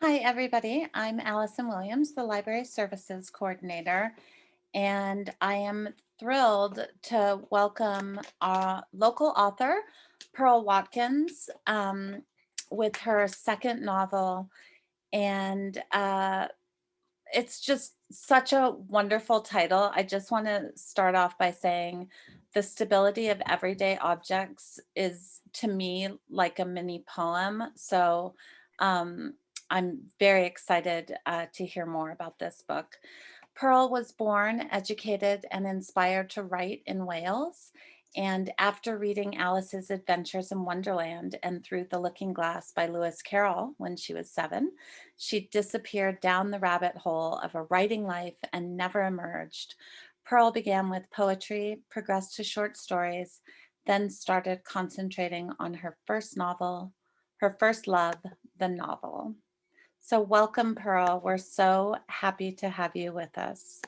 Hi, everybody. I'm Allison Williams, the Library Services Coordinator, and I am thrilled to welcome our local author, Pearl Watkins, with her second novel. And it's just such a wonderful title. I just want to start off by saying the stability of everyday objects is to me like a mini poem. So um, I'm very excited to hear more about this book. Pearl was born, educated, and inspired to write in Wales. And after reading Alice's Adventures in Wonderland and Through the Looking Glass by Lewis Carroll when she was 7, she disappeared down the rabbit hole of a writing life and never emerged. Pearl began with poetry, progressed to short stories, then started concentrating on her first novel, her first love, the novel. So welcome, Pearl. We're so happy to have you with us.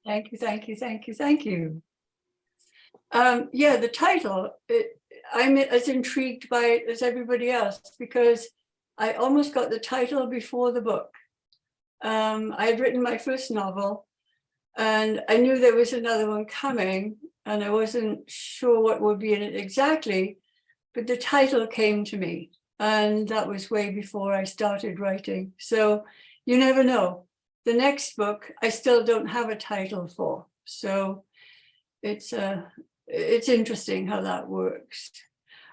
Thank you, thank you, thank you, thank you. Yeah, the title, I'm as intrigued by it as everybody else because I almost got the title before the book. I had written my first novel and I knew there was another one coming and I wasn't sure what would be in it exactly, but the title came to me and that was way before I started writing. So you never know. The next book, I still don't have a title for. So it's interesting how that works.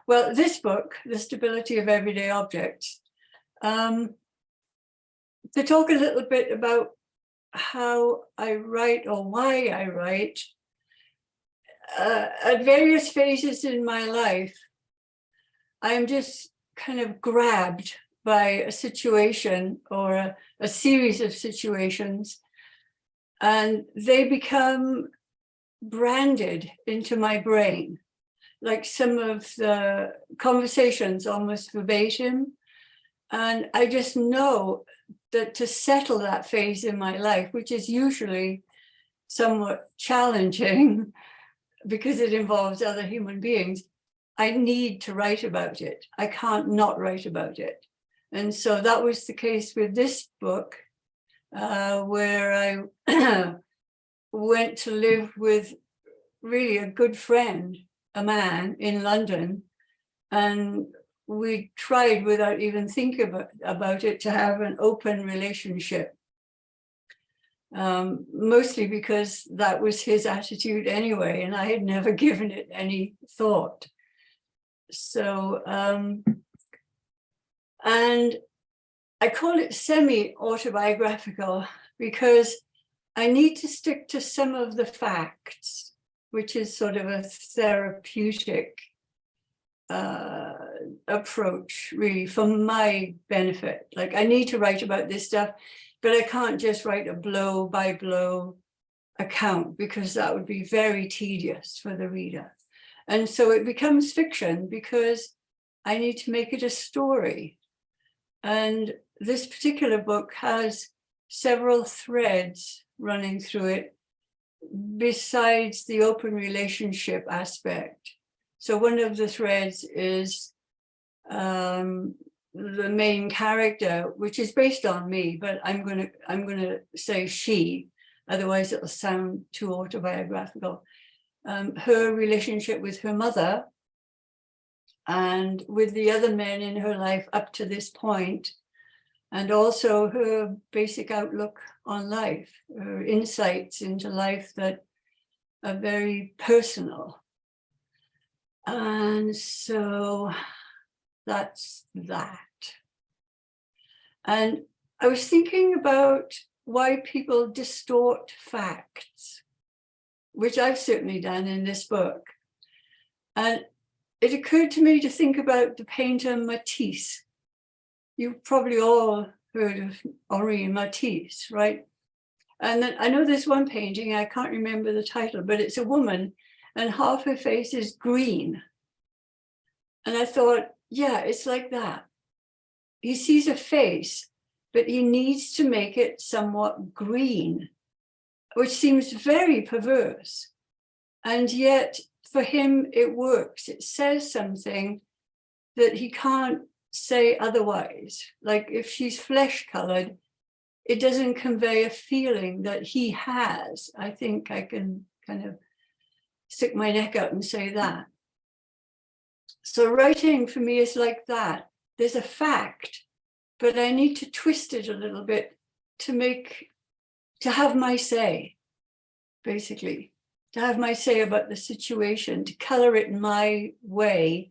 Well, this book, The Stability of Everyday Objects, to talk a little bit about how I write or why I write, at various phases in my life, I am just kind of grabbed by a situation or a series of situations, and they become branded into my brain, like some of the conversations almost verbatim. And I just know that to settle that phase in my life, which is usually somewhat challenging because it involves other human beings, I need to write about it. I can't not write about it. And so that was the case with this book, where I went to live with really a good friend, a man in London, and we tried without even thinking about it to have an open relationship, mostly because that was his attitude anyway, and I had never given it any thought. So, and I call it semi-autobiographical because I need to stick to some of the facts, which is sort of a therapeutic approach, really, for my benefit. Like, I need to write about this stuff, but I can't just write a blow-by-blow account because that would be very tedious for the reader. And so it becomes fiction because I need to make it a story. And this particular book has several threads running through it besides the open relationship aspect. So one of the threads is the main character, which is based on me, but I'm gonna say she, otherwise it'll sound too autobiographical. Her relationship with her mother and with the other men in her life up to this point, and also her basic outlook on life, her insights into life that are very personal. And so that's that. And I was thinking about why people distort facts, which I've certainly done in this book. And it occurred to me to think about the painter Matisse. You've probably all heard of Henri Matisse, right? And then I know there's one painting, I can't remember the title, but it's a woman and half her face is green. And I thought, yeah, it's like that. He sees a face, but he needs to make it somewhat green, which seems very perverse. And yet for him, it works. It says something that he can't say otherwise. Like if she's flesh colored, it doesn't convey a feeling that he has. I think I can kind of stick my neck out and say that. So writing for me is like that. There's a fact, but I need to twist it a little bit to have my say, basically, to have my say about the situation, to color it my way,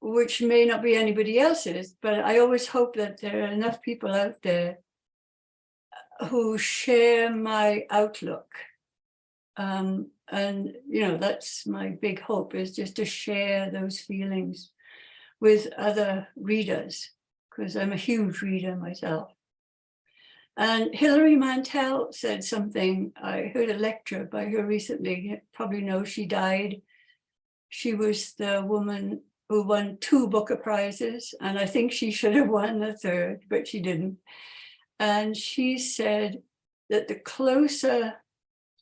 which may not be anybody else's, but I always hope that there are enough people out there who share my outlook. And, you know, that's my big hope, is just to share those feelings with other readers, because I'm a huge reader myself. And Hilary Mantel said something, I heard a lecture by her recently, you probably know she died. She was the woman who won 2 Booker Prizes, and I think she should have won the 3rd, but she didn't. And she said that the closer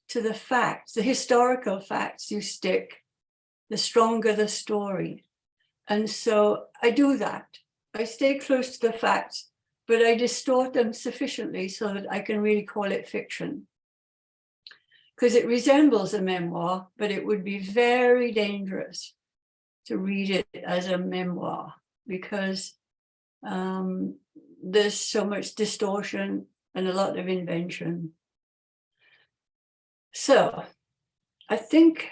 to the facts, the historical facts you stick, the stronger the story. And so I do that. I stay close to the facts, but I distort them sufficiently so that I can really call it fiction. Because it resembles a memoir, but it would be very dangerous to read it as a memoir, because there's so much distortion and a lot of invention. So I think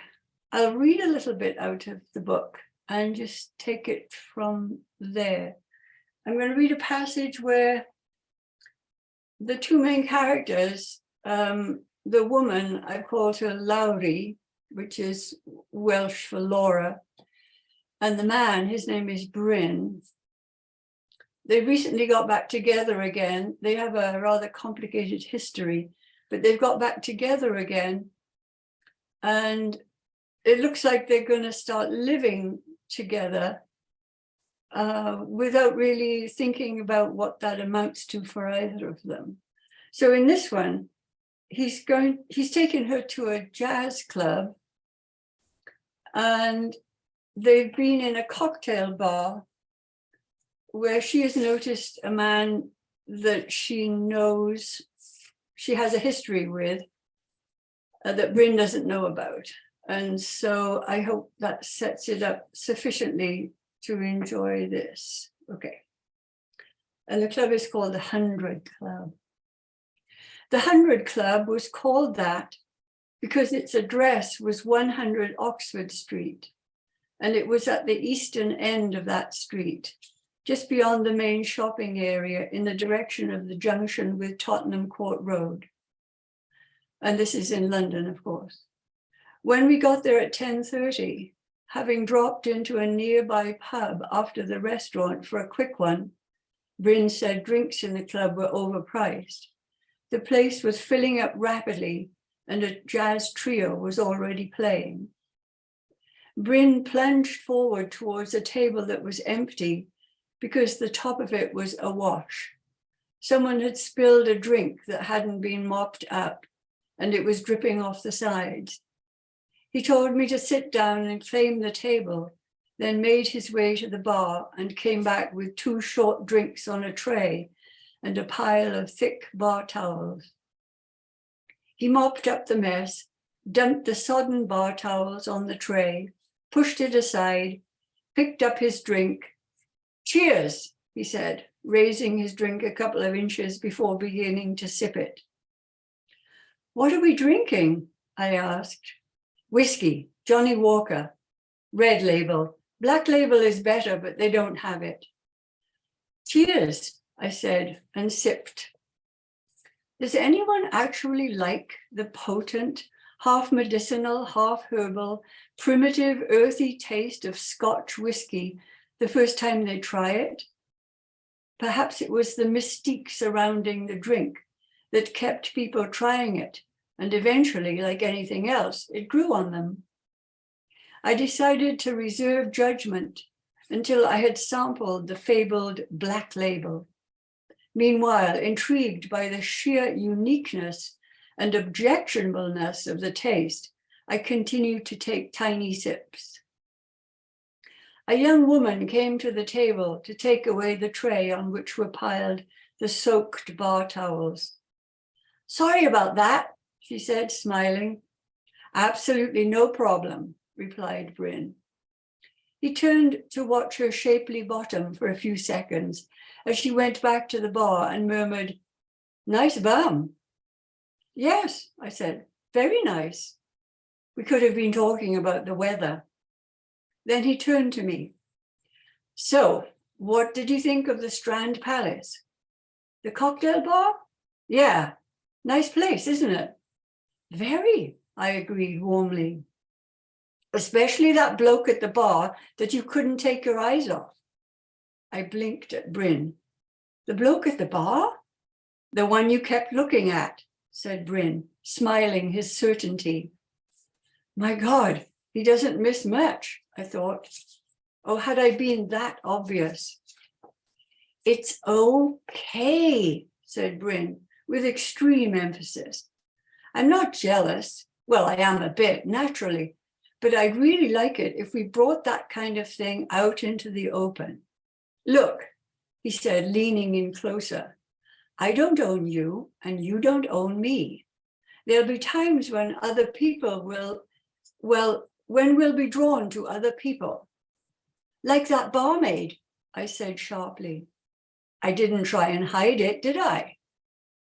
I'll read a little bit out of the book and just take it from there. I'm going to read a passage where the 2 main characters, the woman, I called her Lowry, which is Welsh for Laura, and the man, his name is Bryn. They recently got back together again. They have a rather complicated history, but they've got back together again. And it looks like they're going to start living together without really thinking about what that amounts to for either of them. So in this one, he's taken her to a jazz club, and they've been in a cocktail bar where she has noticed a man that she knows she has a history with that Bryn doesn't know about. And so I hope that sets it up sufficiently to enjoy this. Okay. And the club is called the 100 Club. The 100 Club was called that because its address was 100 Oxford Street, and it was at the eastern end of that street, just beyond the main shopping area in the direction of the junction with Tottenham Court Road. And this is in London, of course. When we got there at 10:30, having dropped into a nearby pub after the restaurant for a quick one, Bryn said drinks in the club were overpriced. The place was filling up rapidly, and a jazz trio was already playing. Bryn plunged forward towards a table that was empty because the top of it was awash. Someone had spilled a drink that hadn't been mopped up, and it was dripping off the sides. He told me to sit down and claim the table, then made his way to the bar and came back with 2 short drinks on a tray and a pile of thick bar towels. He mopped up the mess, dumped the sodden bar towels on the tray, pushed it aside, picked up his drink. "Cheers," he said, raising his drink a couple of inches before beginning to sip it. "What are we drinking?" I asked. "Whiskey, Johnny Walker, red label. Black label is better, but they don't have it." "Cheers," I said, and sipped. Does anyone actually like the potent, half medicinal, half herbal, primitive, earthy taste of Scotch whiskey the first time they try it? Perhaps it was the mystique surrounding the drink that kept people trying it, and eventually, like anything else, it grew on them. I decided to reserve judgment until I had sampled the fabled Black Label. Meanwhile, intrigued by the sheer uniqueness and objectionableness of the taste, I continued to take tiny sips. A young woman came to the table to take away the tray on which were piled the soaked bar towels. "Sorry about that," she said, smiling. "Absolutely no problem," replied Bryn. He turned to watch her shapely bottom for a few seconds as she went back to the bar and murmured, "Nice bum." "Yes," I said, "very nice." We could have been talking about the weather. Then he turned to me. "So, what did you think of the Strand Palace?" "The cocktail bar? Yeah, nice place, isn't it?" "Very," I agreed warmly. "Especially that bloke at the bar that you couldn't take your eyes off." I blinked at Bryn. "The bloke at the bar?" "The one you kept looking at," said Bryn, smiling his certainty. My God, he doesn't miss much, I thought. Oh, had I been that obvious? "It's okay," said Bryn with extreme emphasis. "I'm not jealous. Well, I am a bit, naturally, but I'd really like it if we brought that kind of thing out into the open. Look," he said, leaning in closer, "I don't own you and you don't own me. There'll be times when other people when we'll be drawn to other people." "Like that barmaid," I said sharply. I didn't try and hide it, did I?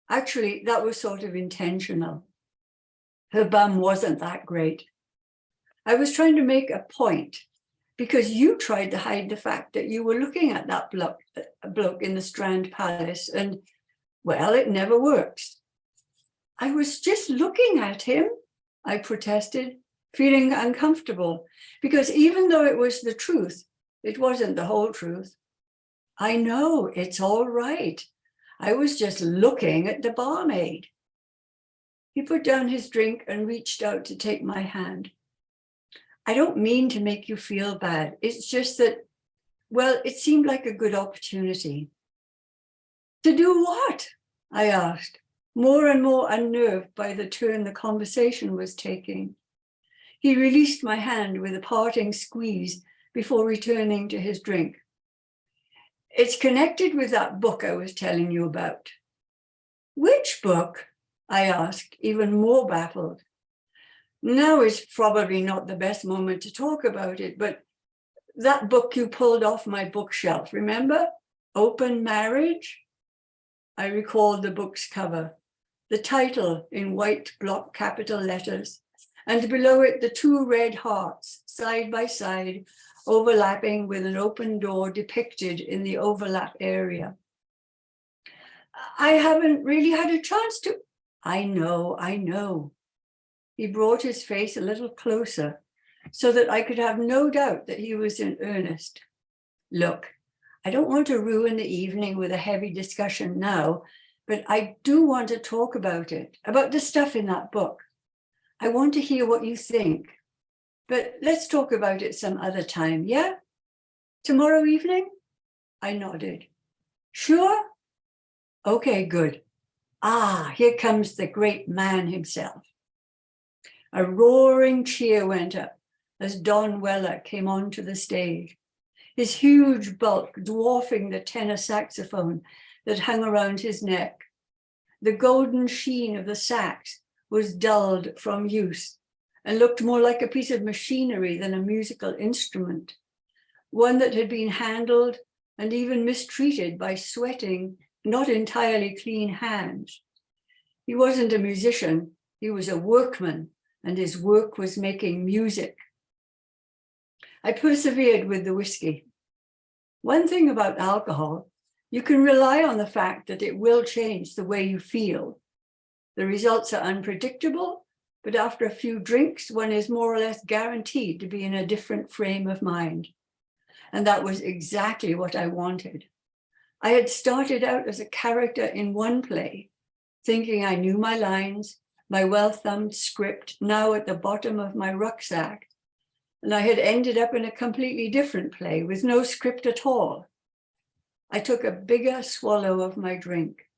Actually, that was sort of intentional. Her bum wasn't that great. I was trying to make a point because you tried to hide the fact that you were looking at that bloke in the Strand Palace and, well, it never works. "I was just looking at him," I protested, feeling uncomfortable because even though it was the truth, it wasn't the whole truth. "I know, it's all right. I was just looking at the barmaid." He put down his drink and reached out to take my hand. "I don't mean to make you feel bad. It's just that, well, it seemed like a good opportunity." "To do what?" I asked, more and more unnerved by the turn the conversation was taking. He released my hand with a parting squeeze before returning to his drink. "It's connected with that book I was telling you about." "Which book?" I asked, even more baffled. "Now is probably not the best moment to talk about it, but that book you pulled off my bookshelf, remember? Open Marriage?" I recalled the book's cover, the title in white block capital letters, and below it the two red hearts, side by side, overlapping with an open door depicted in the overlap area. "I haven't really had a chance to..." I know. He brought his face a little closer so that I could have no doubt that he was in earnest. "Look, I don't want to ruin the evening with a heavy discussion now, but I do want to talk about it, about the stuff in that book. I want to hear what you think, but let's talk about it some other time, yeah? Tomorrow evening?" I nodded. "Sure? Okay, good. Ah, here comes the great man himself." A roaring cheer went up as Don Weller came onto the stage, his huge bulk dwarfing the tenor saxophone that hung around his neck. The golden sheen of the sax was dulled from use and looked more like a piece of machinery than a musical instrument, one that had been handled and even mistreated by sweating, not entirely clean hands. He wasn't a musician, he was a workman, and his work was making music. I persevered with the whiskey. One thing about alcohol, you can rely on the fact that it will change the way you feel. The results are unpredictable, but after a few drinks, one is more or less guaranteed to be in a different frame of mind. And that was exactly what I wanted. I had started out as a character in one play, thinking I knew my lines, my well-thumbed script now at the bottom of my rucksack, and I had ended up in a completely different play with no script at all. I took a bigger swallow of my drink.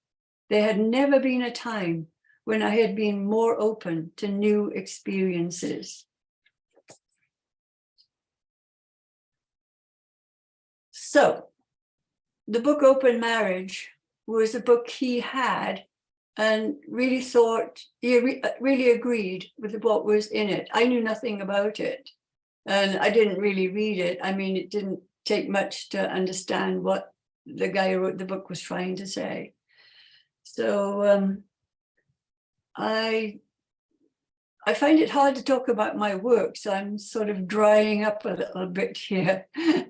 There had never been a time when I had been more open to new experiences. So the book Open Marriage was a book he had and really thought, he really agreed with what was in it. I knew nothing about it and I didn't really read it. I mean, it didn't take much to understand what the guy who wrote the book was trying to say. So I find it hard to talk about my work, so I'm sort of drying up a little bit here.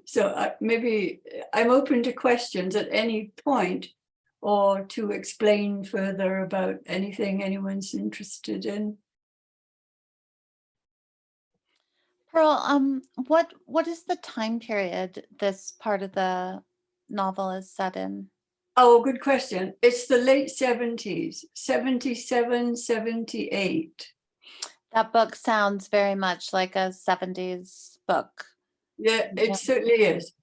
So maybe I'm open to questions at any point or to explain further about anything anyone's interested in. Pearl, what is the time period this part of the novel is set in? Oh, good question. It's the late 70s, 77, 78. That book sounds very much like a 70s book. Yeah, it certainly is.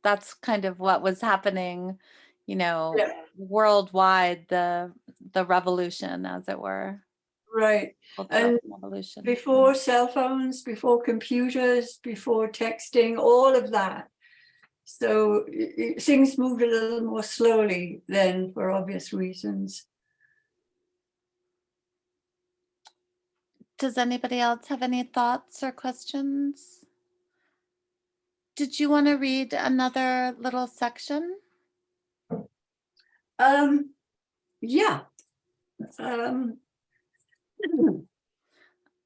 That's kind of what was happening, Yeah. worldwide, the revolution, as it were. Right. Cultural And revolution. before cell phones, before computers, before texting, all of that. So things moved a little more slowly then for obvious reasons. Does anybody else have any thoughts or questions? Did you want to read another little section? Yeah. Um,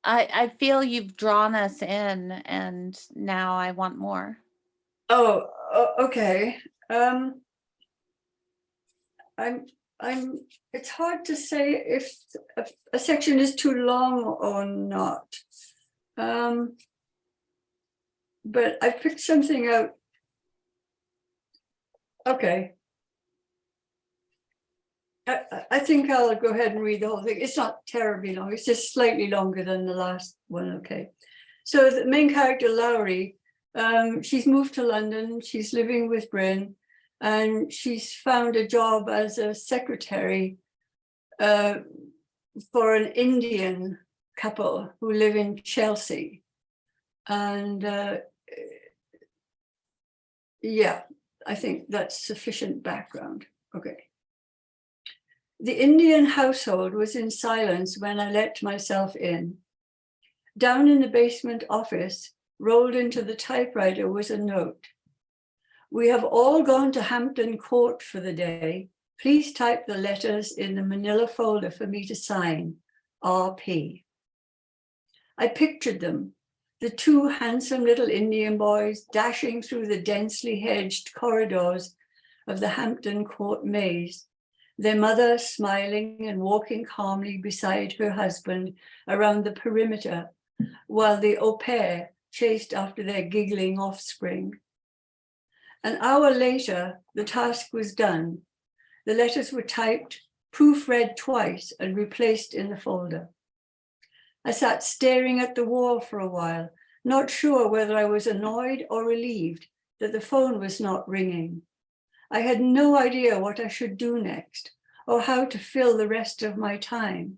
I feel you've drawn us in, and now I want more. okay. It's hard to say if a section is too long or not. But I picked something out. Okay. I think I'll go ahead and read the whole thing. It's not terribly long. It's just slightly longer than the last one. Okay. So the main character, Lowry, she's moved to London. She's living with Bryn, and she's found a job as a secretary for an Indian couple who live in Chelsea. And yeah, I think that's sufficient background. Okay. The Indian household was in silence when I let myself in. Down in the basement office, rolled into the typewriter, was a note. We have all gone to Hampton Court for the day. Please type the letters in the manila folder for me to sign, RP. I pictured them, the two handsome little Indian boys dashing through the densely hedged corridors of the Hampton Court maze, their mother smiling and walking calmly beside her husband around the perimeter, while the au pair chased after their giggling offspring. An hour later, the task was done. The letters were typed, proofread twice, and replaced in the folder. I sat staring at the wall for a while, not sure whether I was annoyed or relieved that the phone was not ringing. I had no idea what I should do next or how to fill the rest of my time.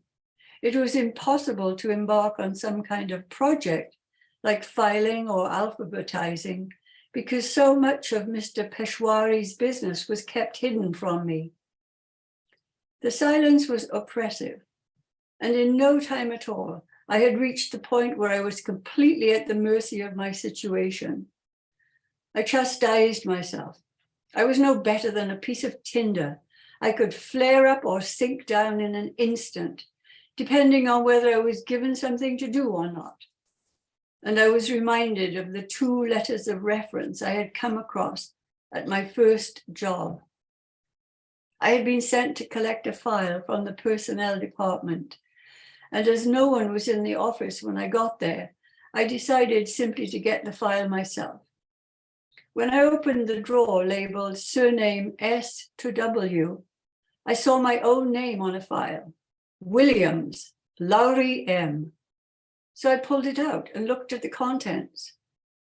It was impossible to embark on some kind of project like filing or alphabetizing because so much of Mr. Peshwari's business was kept hidden from me. The silence was oppressive, and in no time at all, I had reached the point where I was completely at the mercy of my situation. I chastised myself. I was no better than a piece of tinder. I could flare up or sink down in an instant, depending on whether I was given something to do or not. And I was reminded of the 2 letters of reference I had come across at my first job. I had been sent to collect a file from the personnel department, and as no one was in the office when I got there, I decided simply to get the file myself. When I opened the drawer labeled surname S to W, I saw my own name on a file, Williams, Lowry M. So I pulled it out and looked at the contents.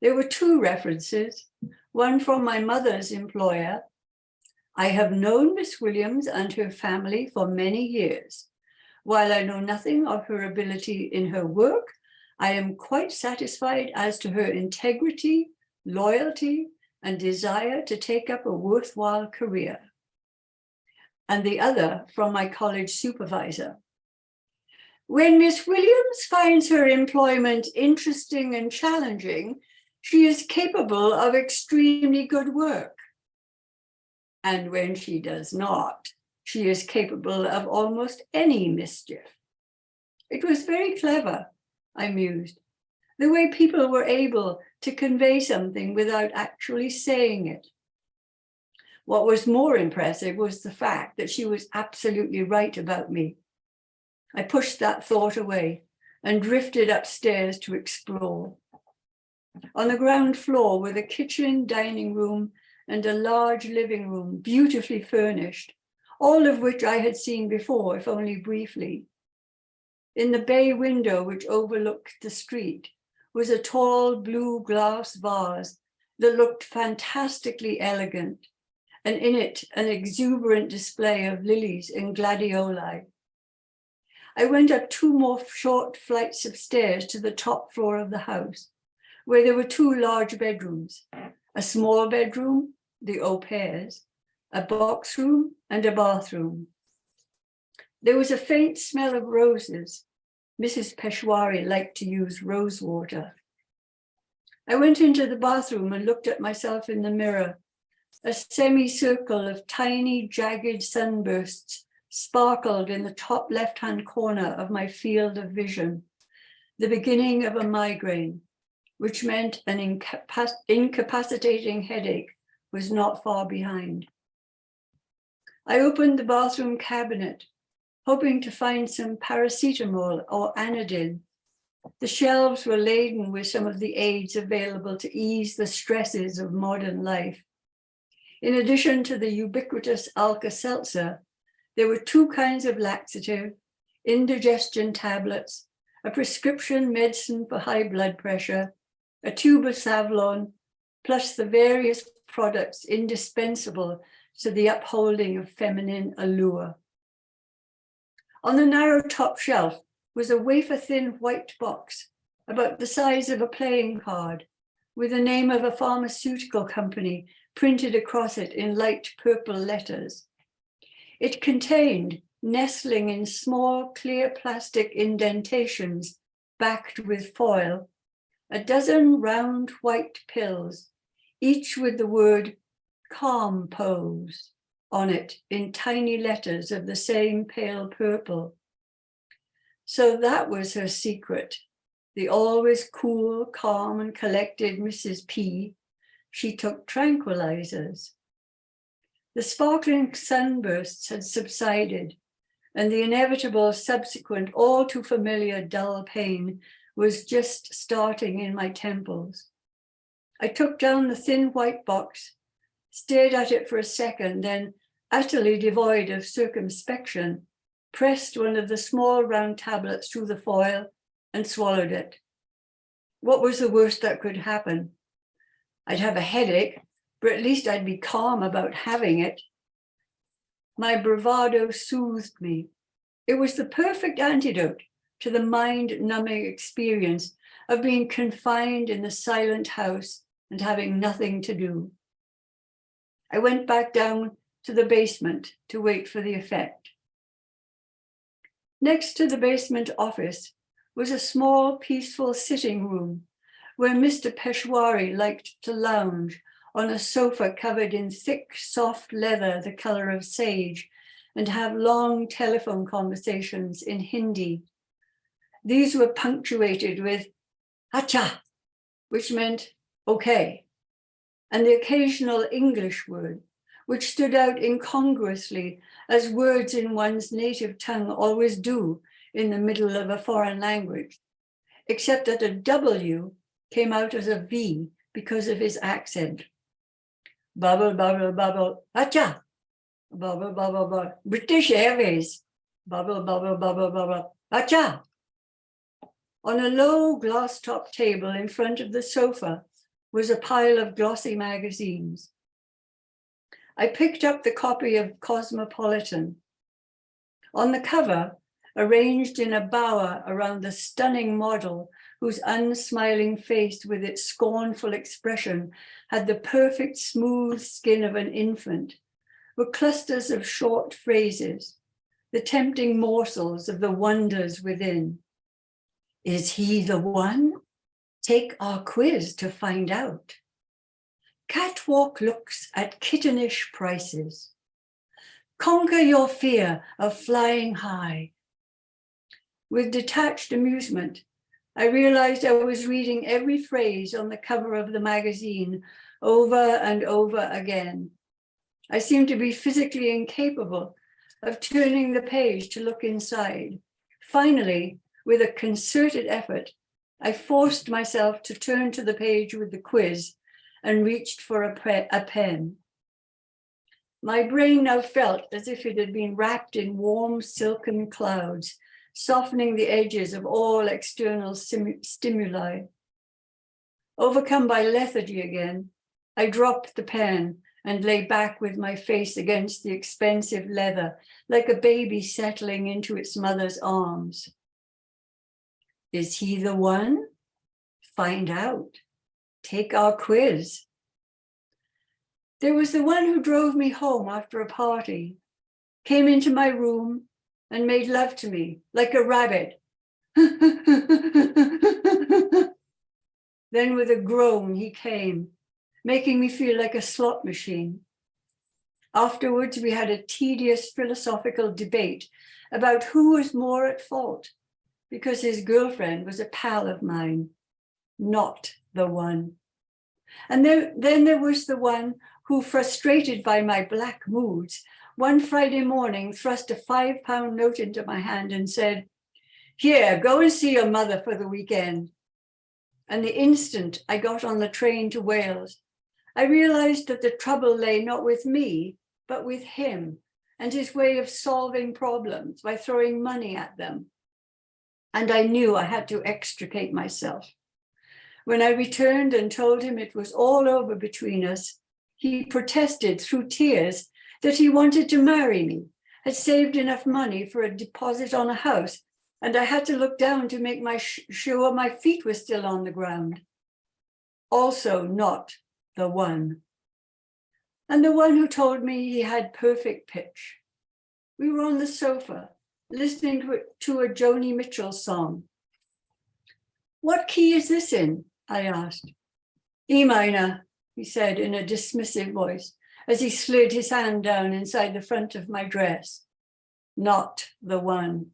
There were 2 references, one from my mother's employer. I have known Miss Williams and her family for many years. While I know nothing of her ability in her work, I am quite satisfied as to her integrity, loyalty, and desire to take up a worthwhile career. And the other from my college supervisor. When Miss Williams finds her employment interesting and challenging, she is capable of extremely good work. And when she does not, she is capable of almost any mischief. It was very clever, I mused, the way people were able to convey something without actually saying it. What was more impressive was the fact that she was absolutely right about me. I pushed that thought away and drifted upstairs to explore. On the ground floor were the kitchen, dining room, and a large living room, beautifully furnished, all of which I had seen before, if only briefly. In the bay window which overlooked the street was a tall blue glass vase that looked fantastically elegant, and in it an exuberant display of lilies and gladioli. I went up 2 more short flights of stairs to the top floor of the house, where there were 2 large bedrooms, a small bedroom, the au pairs, a box room, and a bathroom. There was a faint smell of roses. Mrs. Peshwari liked to use rose water. I went into the bathroom and looked at myself in the mirror. A semicircle of tiny, jagged sunbursts sparkled in the top left-hand corner of my field of vision, the beginning of a migraine, which meant an incapacitating headache was not far behind. I opened the bathroom cabinet, hoping to find some paracetamol or Anodin. The shelves were laden with some of the aids available to ease the stresses of modern life. In addition to the ubiquitous Alka-Seltzer, there were 2 kinds of laxative, indigestion tablets, a prescription medicine for high blood pressure, a tube of Savlon, plus the various products indispensable to the upholding of feminine allure. On the narrow top shelf was a wafer-thin white box, about the size of a playing card, with the name of a pharmaceutical company printed across it in light purple letters. It contained, nestling in small clear plastic indentations backed with foil, a dozen round white pills, each with the word "Calm Pose" on it in tiny letters of the same pale purple. So that was her secret, the always cool, calm, and collected Mrs. P. She took tranquilizers. The sparkling sunbursts had subsided, and the inevitable subsequent, all too familiar dull pain was just starting in my temples. I took down the thin white box, stared at it for a second, then, utterly devoid of circumspection, pressed one of the small round tablets through the foil and swallowed it. What was the worst that could happen? I'd have a headache, but at least I'd be calm about having it. My bravado soothed me. It was the perfect antidote to the mind-numbing experience of being confined in the silent house and having nothing to do. I went back down to the basement to wait for the effect. Next to the basement office was a small, peaceful sitting room where Mr. Peshwari liked to lounge on a sofa covered in thick, soft leather the color of sage and have long telephone conversations in Hindi. These were punctuated with "Acha," which meant okay, and the occasional English word, which stood out incongruously as words in one's native tongue always do in the middle of a foreign language, except that a W came out as a V because of his accent. Bubble, bubble, bubble, acha. Bubble, bubble, bubble, British Airways. Bubble, bubble, bubble, bubble, acha. On a low glass-top table in front of the sofa was a pile of glossy magazines. I picked up the copy of Cosmopolitan. On the cover, arranged in a bower around the stunning model, whose unsmiling face with its scornful expression had the perfect smooth skin of an infant, were clusters of short phrases, the tempting morsels of the wonders within. Is he the one? Take our quiz to find out. Catwalk looks at kittenish prices. Conquer your fear of flying high. With detached amusement, I realized I was reading every phrase on the cover of the magazine over and over again. I seemed to be physically incapable of turning the page to look inside. Finally, with a concerted effort, I forced myself to turn to the page with the quiz and reached for a pen. My brain now felt as if it had been wrapped in warm silken clouds, softening the edges of all external stimuli. Overcome by lethargy again, I dropped the pen and lay back with my face against the expensive leather, like a baby settling into its mother's arms. Is he the one? Find out. Take our quiz. There was the one who drove me home after a party, came into my room and made love to me like a rabbit. Then with a groan he came, making me feel like a slot machine. Afterwards, we had a tedious philosophical debate about who was more at fault, because his girlfriend was a pal of mine, not the one. And then there was the one who, frustrated by my black moods, one Friday morning thrust a £5 note into my hand and said, "Here, go and see your mother for the weekend." And the instant I got on the train to Wales, I realized that the trouble lay not with me, but with him and his way of solving problems by throwing money at them. And I knew I had to extricate myself. When I returned and told him it was all over between us, he protested through tears that he wanted to marry me, had saved enough money for a deposit on a house, and I had to look down to make sure my feet were still on the ground. Also not the one. And the one who told me he had perfect pitch. We were on the sofa, listening to a Joni Mitchell song. "What key is this in?" I asked. "E minor," he said in a dismissive voice, as he slid his hand down inside the front of my dress. Not the one.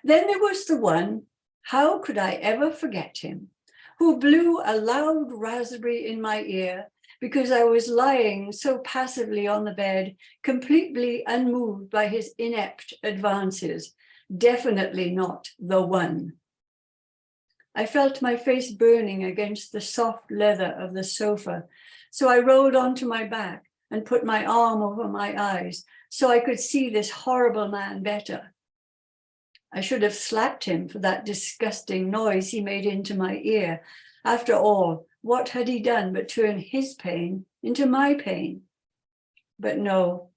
Then there was the one, how could I ever forget him, who blew a loud raspberry in my ear because I was lying so passively on the bed, completely unmoved by his inept advances. Definitely not the one. I felt my face burning against the soft leather of the sofa, so I rolled onto my back and put my arm over my eyes so I could see this horrible man better. I should have slapped him for that disgusting noise he made into my ear. After all, what had he done but turn his pain into my pain? But no,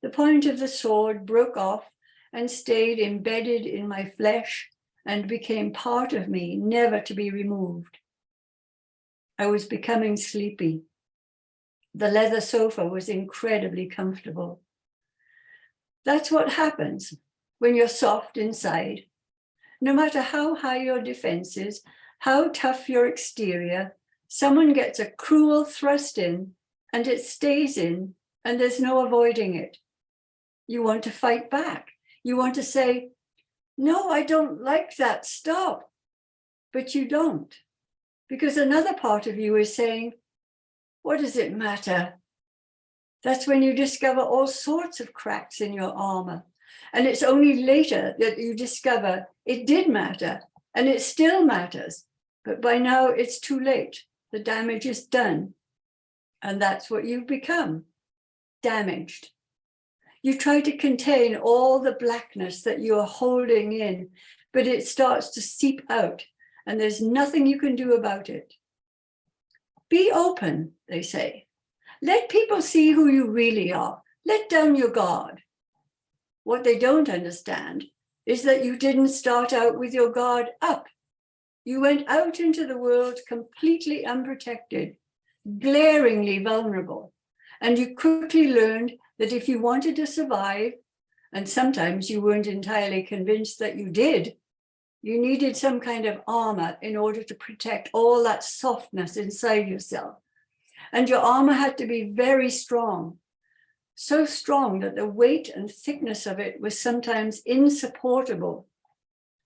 the point of the sword broke off and stayed embedded in my flesh and became part of me, never to be removed. I was becoming sleepy. The leather sofa was incredibly comfortable. That's what happens when you're soft inside. No matter how high your defenses, how tough your exterior, someone gets a cruel thrust in and it stays in and there's no avoiding it. You want to fight back. You want to say, "No, I don't like that, stop." But you don't, because another part of you is saying, "What does it matter?" That's when you discover all sorts of cracks in your armor. And it's only later that you discover it did matter and it still matters. But by now it's too late. The damage is done. And that's what you've become, damaged. You try to contain all the blackness that you are holding in, but it starts to seep out and there's nothing you can do about it. Be open, they say. Let people see who you really are. Let down your guard. What they don't understand is that you didn't start out with your guard up. You went out into the world completely unprotected, glaringly vulnerable, and you quickly learned that if you wanted to survive, and sometimes you weren't entirely convinced that you did, you needed some kind of armor in order to protect all that softness inside yourself. And your armor had to be very strong, so strong that the weight and thickness of it was sometimes insupportable.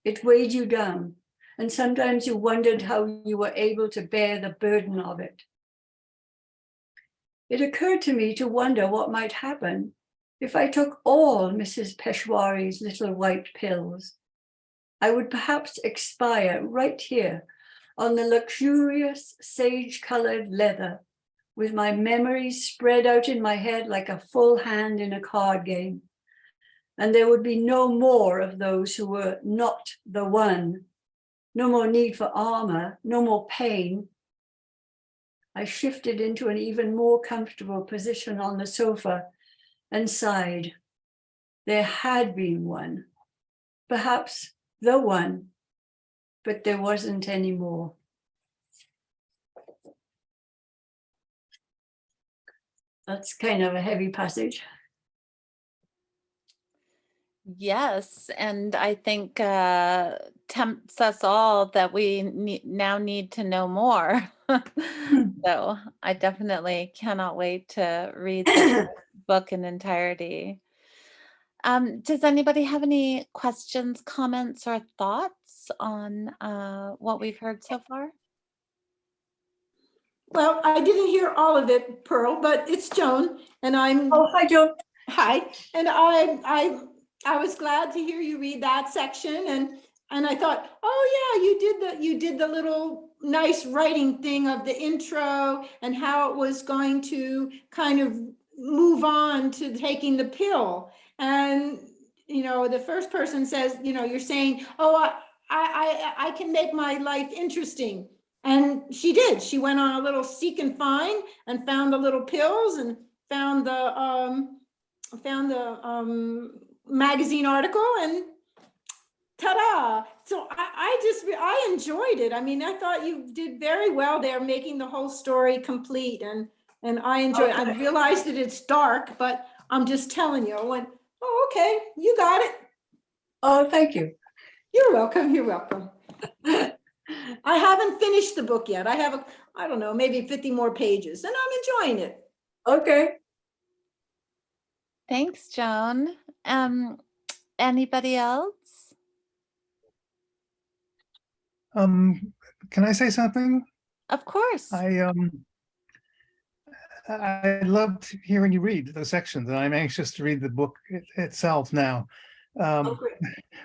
It weighed you down, and sometimes you wondered how you were able to bear the burden of it. It occurred to me to wonder what might happen if I took all Mrs. Peshwari's little white pills. I would perhaps expire right here on the luxurious sage-colored leather, with my memories spread out in my head like a full hand in a card game. And there would be no more of those who were not the one. No more need for armor, no more pain. I shifted into an even more comfortable position on the sofa and sighed. There had been one, perhaps the one, but there wasn't any more. That's kind of a heavy passage. Yes, and I think tempts us all that we now need to know more. So I definitely cannot wait to read the book in entirety. Does anybody have any questions, comments, or thoughts on what we've heard so far? Well, I didn't hear all of it, Pearl, but it's Joan, and I'm Oh, hi, Joan. hi, and I was glad to hear you read that section, and I thought, oh yeah, you did the little nice writing thing of the intro and how it was going to kind of move on to taking the pill, and the first person says, you're saying, oh, I can make my life interesting. And she did. She went on a little seek and find and found the little pills and found the magazine article, and ta-da! So I enjoyed it. I mean, I thought you did very well there, making the whole story complete, and I enjoyed it. I realized that it's dark, but I'm just telling you, I went, oh, okay, you got it. Oh, thank you. You're welcome. You're welcome. I haven't finished the book yet. I have, I don't know, maybe 50 more pages, and I'm enjoying it. Okay. Thanks, Joan. Anybody else? Can I say something? Of course. I loved hearing you read the sections, and I'm anxious to read the book itself now. Okay.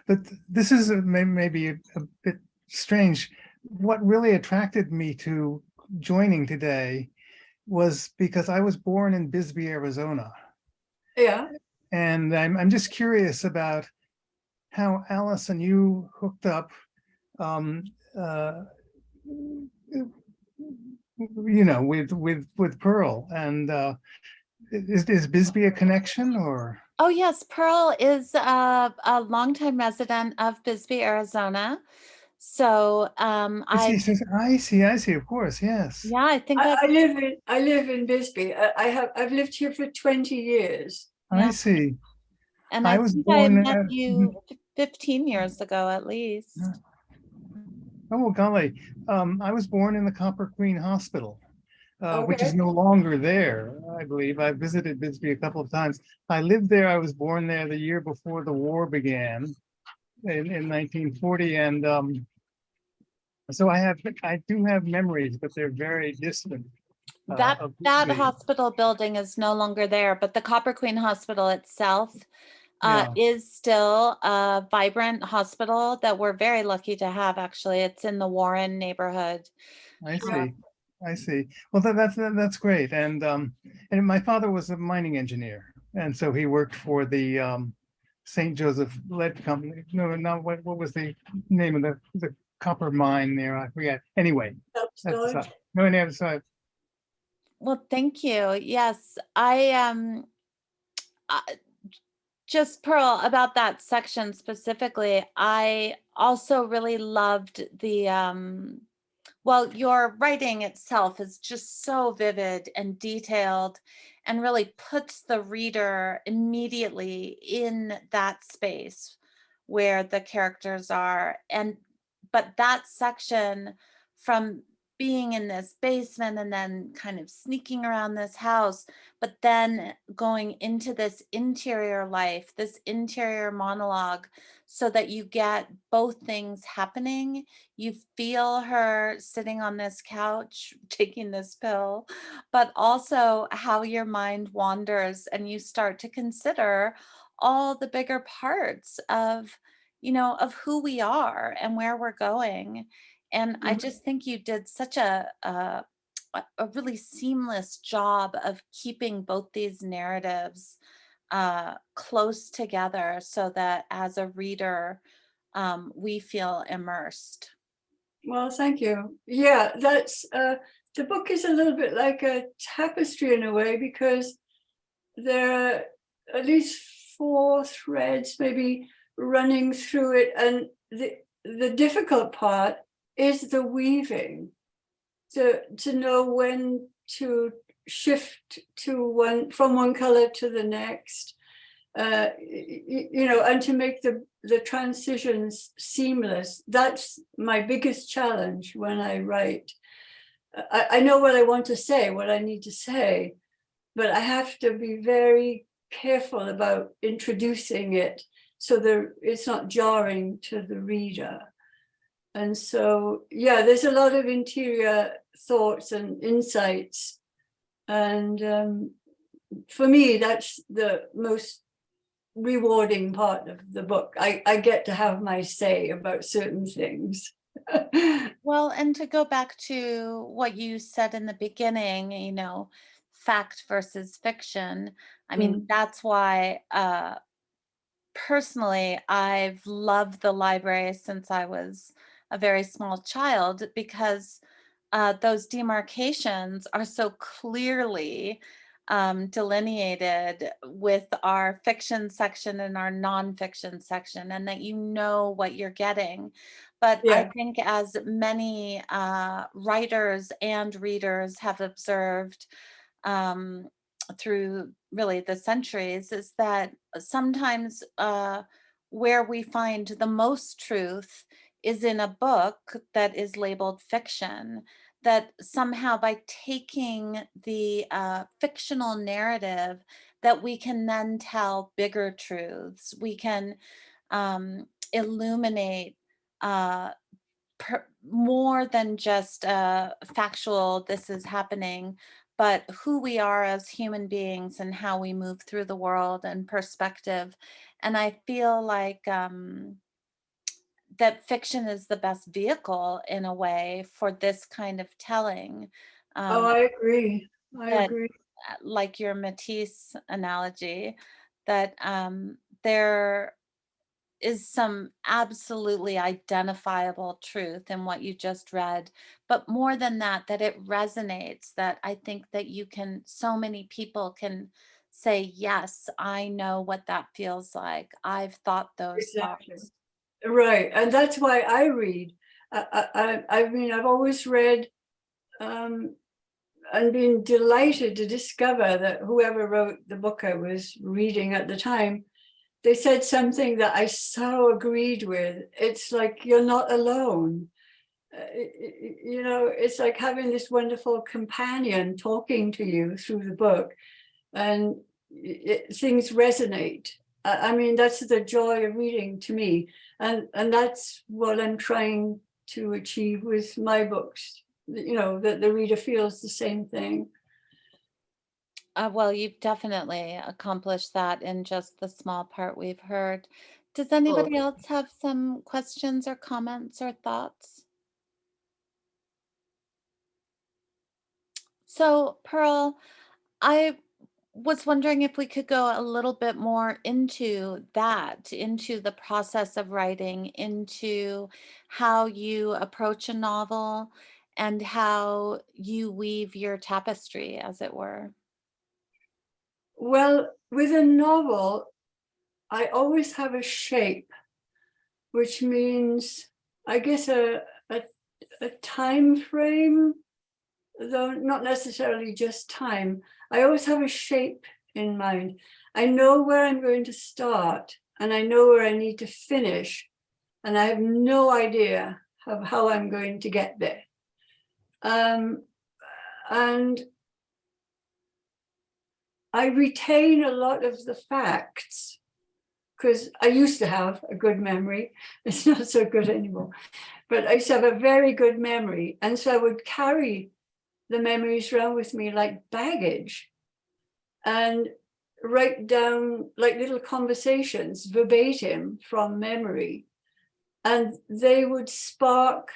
But this is maybe a bit strange. What really attracted me to joining today was because I was born in Bisbee, Arizona. Yeah. And I'm just curious about how Alice and you hooked up, with Pearl. And is Bisbee a connection, or? Oh yes, Pearl is a longtime resident of Bisbee, Arizona. So I see. Of course, yes. yeah, I think I live in Bisbee. I've lived here for 20 years. I see. And I I was think born. I met you 15 years ago at least. Oh golly, I was born in the Copper Queen Hospital, which is Okay. no longer there. I believe I visited Bisbee a couple of times. I lived there. I was born there the year before the war began in 1940, and so I do have memories, but they're very distant. That of Bisbee. hospital building is no longer there, but the Copper Queen Hospital itself Yeah. is still a vibrant hospital that we're very lucky to have. Actually, it's in the Warren neighborhood. I see. Well, that's great. And my father was a mining engineer, and so he worked for the St. Joseph Lead Company. No, what was the name of the copper mine there? I forget. Anyway, that's no, on the other side. Well, thank you. Yes, Just Pearl, about that section specifically, I also really loved the well, your writing itself is just so vivid and detailed and really puts the reader immediately in that space where the characters are. And but that section from being in this basement and then kind of sneaking around this house, but then going into this interior life, this interior monologue, so that you get both things happening. You feel her sitting on this couch taking this pill, but also how your mind wanders and you start to consider all the bigger parts of, of who we are and where we're going. And I Mhm. just think you did such a really seamless job of keeping both these narratives close together so that as a reader, we feel immersed. Well, thank you. Yeah, that's the book is a little bit like a tapestry in a way, because there are at least four threads maybe running through it, and the difficult part is the weaving, to know when to shift to one, from one color to the next, and to make the transitions seamless. That's my biggest challenge when I write. I know what I want to say, what I need to say, but I have to be very careful about introducing it so that it's not jarring to the reader. And so, yeah, there's a lot of interior thoughts and insights. And for me, that's the most rewarding part of the book. I get to have my say about certain things. Well, and to go back to what you said in the beginning, fact versus fiction. I mean, Mm. that's why personally I've loved the library since I was a very small child, because those demarcations are so clearly delineated with our fiction section and our nonfiction section, and that you know what you're getting. But I Yeah, think, as many writers and readers have observed um, through really the centuries, is that sometimes where we find the most truth is in a book that is labeled fiction, that somehow by taking the fictional narrative, that we can then tell bigger truths. We can illuminate uh, more than just factual, this is happening, but who we are as human beings and how we move through the world and perspective. And I feel like that fiction is the best vehicle in a way for this kind of telling. oh, Um, I agree. I that, agree. like your Matisse analogy, that there is some absolutely identifiable truth in what you just read. But more than that, that it resonates, that I think that so many people can say, yes, I know what that feels like. I've thought those Exactly. thoughts. Right. And that's why I read. I mean, I've always read, and been delighted to discover that whoever wrote the book I was reading at the time, they said something that I so agreed with. It's like, you're not alone. It's like having this wonderful companion talking to you through the book, and things resonate. I mean, that's the joy of reading to me. And that's what I'm trying to achieve with my books, that the reader feels the same thing. Well, you've definitely accomplished that in just the small part we've heard. Does Oh, anybody else have some questions or comments or thoughts? So, Pearl, I was wondering if we could go a little bit more into that, into the process of writing, into how you approach a novel and how you weave your tapestry, as it were. well, with a novel, I always have a shape, which means, I guess, a time frame, though not necessarily just time. I always have a shape in mind. I know where I'm going to start, and I know where I need to finish, and I have no idea of how I'm going to get there. And I retain a lot of the facts, because I used to have a good memory. It's not so good anymore, but I used to have a very good memory. And so I would carry the memories around with me like baggage and write down like little conversations verbatim from memory. And they would spark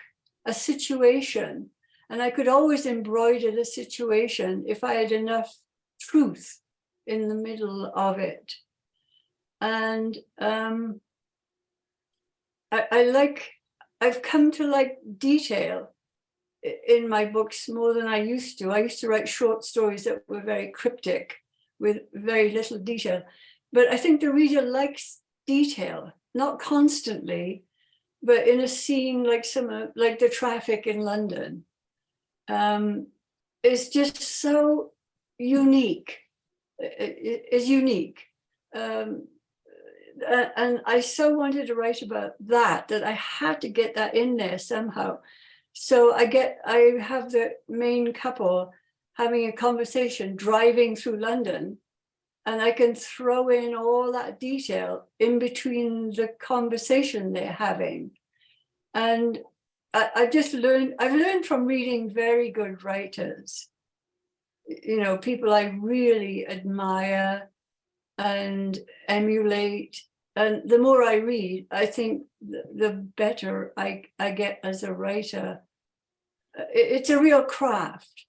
a situation. And I could always embroider the situation if I had enough truth in the middle of it. And I've come to like detail in my books more than I used to. I used to write short stories that were very cryptic with very little detail. But I think the reader likes detail, not constantly, but in a scene like like the traffic in London, is just so unique. It's unique. And I so wanted to write about that I had to get that in there somehow. So I have the main couple having a conversation driving through London, and I can throw in all that detail in between the conversation they're having. And I've learned from reading very good writers, you know, people I really admire and emulate. And the more I read, I think the better I get as a writer. It's a real craft.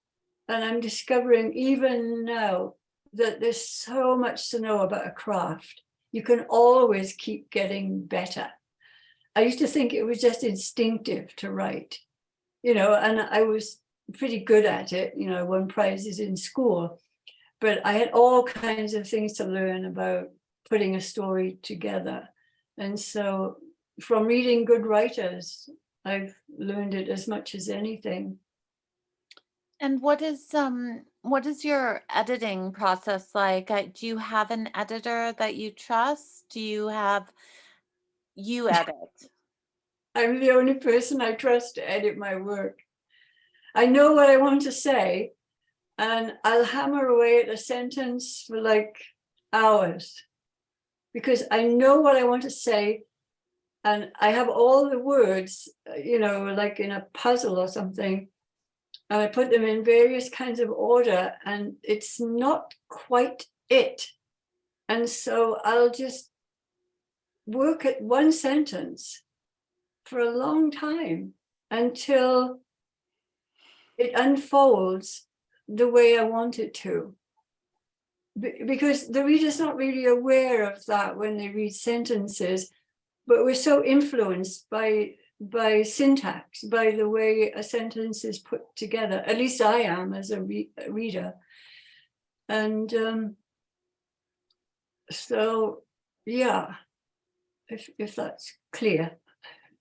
And I'm discovering even now that there's so much to know about a craft. You can always keep getting better. I used to think it was just instinctive to write, you know, and I was pretty good at it. You know, I won prizes in school, but I had all kinds of things to learn about putting a story together. And so from reading good writers, I've learned it as much as anything. And what is your editing process like? Do you have an editor that you trust? Do you edit? I'm the only person I trust to edit my work. I know what I want to say, and I'll hammer away at a sentence for like hours, because I know what I want to say, and I have all the words, you know, like in a puzzle or something, and I put them in various kinds of order, and it's not quite it. And so I'll just work at one sentence for a long time until it unfolds the way I want it to. Because the reader's not really aware of that when they read sentences, but we're so influenced by syntax, by the way a sentence is put together. At least I am as a reader. And so, yeah, if that's clear.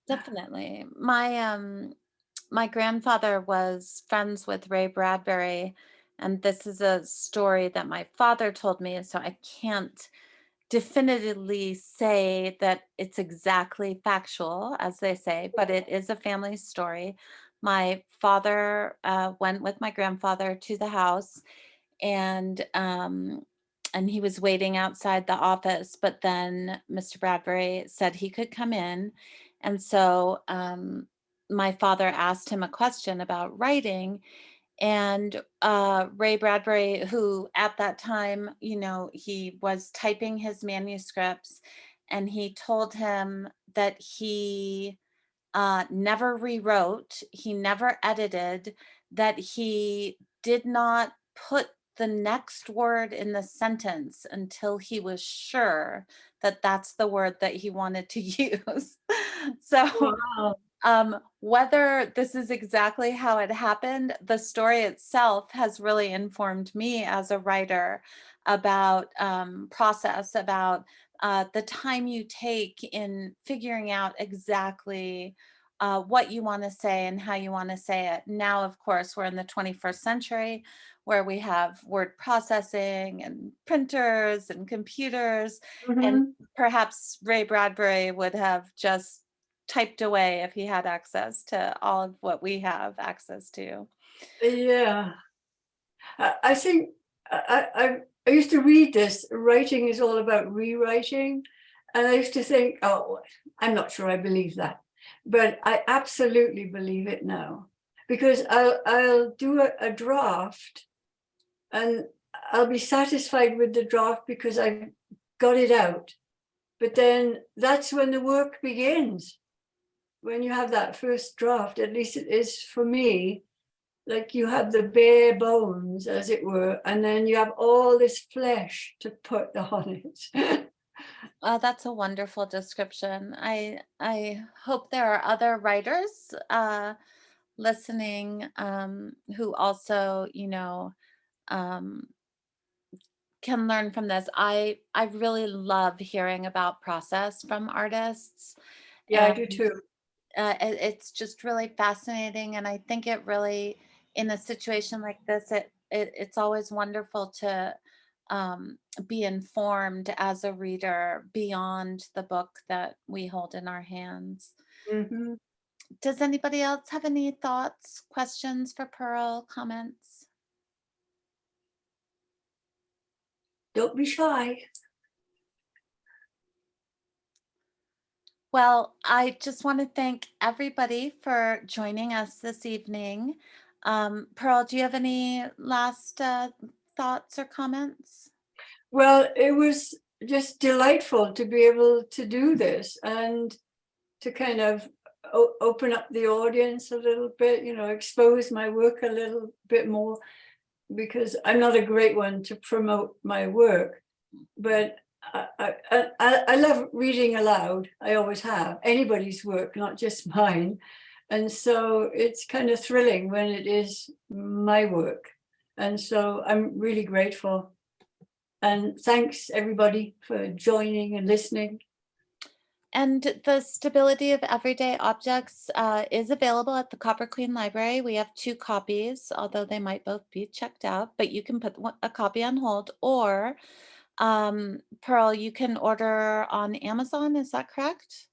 Definitely. My grandfather was friends with Ray Bradbury, and this is a story that my father told me, so I can't definitively say that it's exactly factual, as they say, but it is a family story. My father went with my grandfather to the house, and he was waiting outside the office, but then Mr. Bradbury said he could come in. And so my father asked him a question about writing, and Ray Bradbury, who at that time, you know, he was typing his manuscripts, and he told him that he never rewrote, he never edited, that he did not put the next word in the sentence until he was sure that that's the word that he wanted to use. So whether this is exactly how it happened, the story itself has really informed me as a writer about process, about the time you take in figuring out exactly what you want to say and how you want to say it. Now, of course, we're in the 21st century where we have word processing and printers and computers, and Mhm. perhaps Ray Bradbury would have just typed away if he had access to all of what we have access to. Yeah. I think I used to read this, writing is all about rewriting. And I used to think, oh, I'm not sure I believe that. But I absolutely believe it now. Because I'll do a draft and I'll be satisfied with the draft because I've got it out. But then that's when the work begins. When you have that first draft, at least it is for me, like you have the bare bones, as it were, and then you have all this flesh to put on it. That's a wonderful description. I hope there are other writers listening who also, um, can learn from this. I really love hearing about process from artists, Yeah, I do too. it's just really fascinating, and I think it really, in a situation like this, it's always wonderful to be informed as a reader beyond the book that we hold in our hands. Mhm. Does anybody else have any thoughts, questions for Pearl, comments? Don't be shy. Well, I just want to thank everybody for joining us this evening. Pearl, do you have any last thoughts or comments? Well, it was just delightful to be able to do this and to kind of open up the audience a little bit, expose my work a little bit more, because I'm not a great one to promote my work, but I love reading aloud. I always have, anybody's work, not just mine. And so it's kind of thrilling when it is my work. And so I'm really grateful. And thanks everybody for joining and listening. And the Stability of Everyday Objects is available at the Copper Queen Library. We have 2 copies, although they might both be checked out, but you can put a copy on hold, or Pearl, you can order on Amazon, is that correct?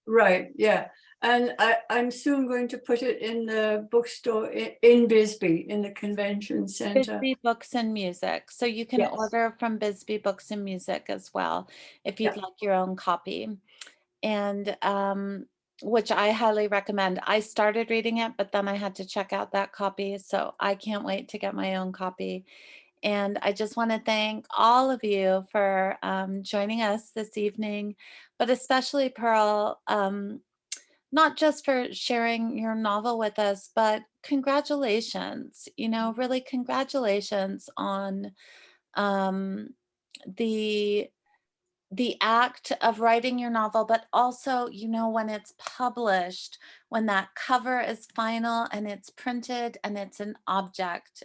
Right, yeah. And I'm soon going to put it in the bookstore in Bisbee, in the convention center. Bisbee Books and Music. So you can Yes. order from Bisbee Books and Music as well, if you'd Yeah. like your own copy. And which I highly recommend. I started reading it, but then I had to check out that copy. So I can't wait to get my own copy. And I just want to thank all of you for joining us this evening, but especially Pearl, not just for sharing your novel with us, but congratulations, really congratulations on um, the act of writing your novel, but also, when it's published, when that cover is final and it's printed and it's an object,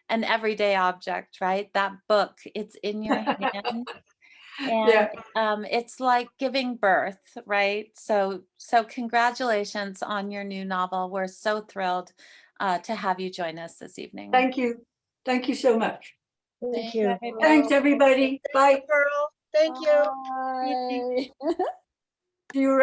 an everyday object, right? That book, it's in your hand. And Yeah. it's like giving birth, right? So congratulations on your new novel. We're so thrilled to have you join us this evening. Thank you. Thank you so much. Thank you. Thanks, everybody. Bye. Pearl. Thank you. Bye. See you around.